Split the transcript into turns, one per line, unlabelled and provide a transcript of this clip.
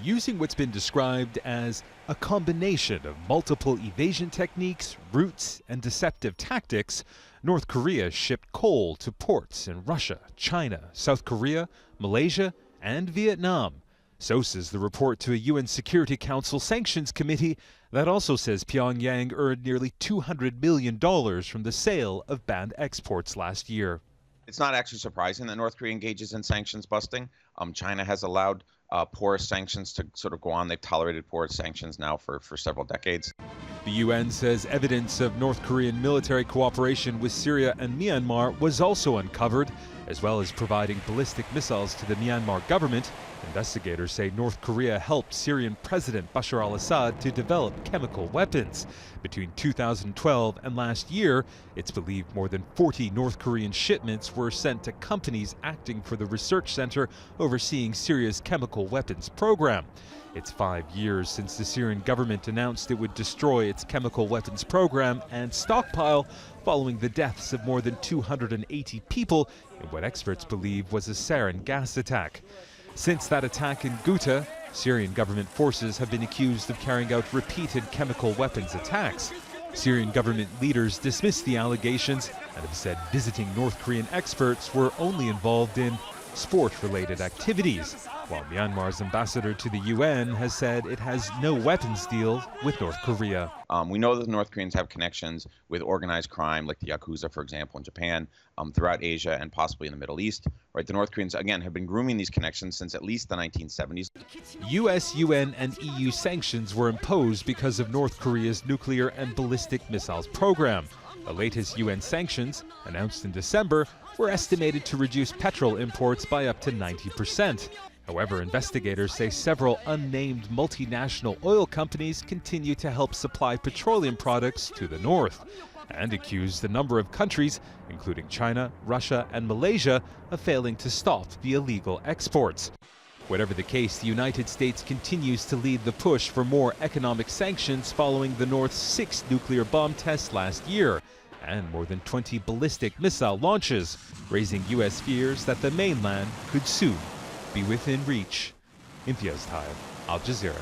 Using what's been described as a combination of multiple evasion techniques, routes, and deceptive tactics, North Korea shipped coal to ports in Russia, China, South Korea, Malaysia, and Vietnam. So says the report to a UN Security Council Sanctions Committee that also says Pyongyang earned nearly $200 million from the sale of banned exports last year.
It's not actually surprising that North Korea engages in sanctions busting. China has allowed porous sanctions to sort of go on. They've tolerated porous sanctions now for several decades.
The UN says evidence of North Korean military cooperation with Syria and Myanmar was also uncovered, as well as providing ballistic missiles to the Myanmar government. Investigators say North Korea helped Syrian President Bashar al-Assad to develop chemical weapons. Between 2012 and last year, it's believed more than 40 North Korean shipments were sent to companies acting for the research center overseeing Syria's chemical weapons program. It's 5 years since the Syrian government announced it would destroy its chemical weapons program and stockpile following the deaths of more than 280 people in what experts believe was a sarin gas attack. Since that attack in Ghouta, Syrian government forces have been accused of carrying out repeated chemical weapons attacks. Syrian government leaders dismissed the allegations and have said visiting North Korean experts were only involved in sport-related activities, while Myanmar's ambassador to the UN has said it has no weapons deal with North Korea.
We know that the North Koreans have connections with organized crime, like the Yakuza, for example, in Japan, throughout Asia and possibly in the Middle East. Right, the North Koreans, again, have been grooming these connections since at least the 1970s.
U.S., UN, and EU sanctions were imposed because of North Korea's nuclear and ballistic missiles program. The latest UN sanctions, announced in December, were estimated to reduce petrol imports by up to 90%. However, investigators say several unnamed multinational oil companies continue to help supply petroleum products to the north, and accuse a number of countries, including China, Russia, and Malaysia, of failing to stop the illegal exports. Whatever the case, the United States continues to lead the push for more economic sanctions following the North's 6 nuclear bomb tests last year, and more than 20 ballistic missile launches, raising U.S. fears that the mainland could soon be within reach. Imtiaz, Tyab, Al Jazeera.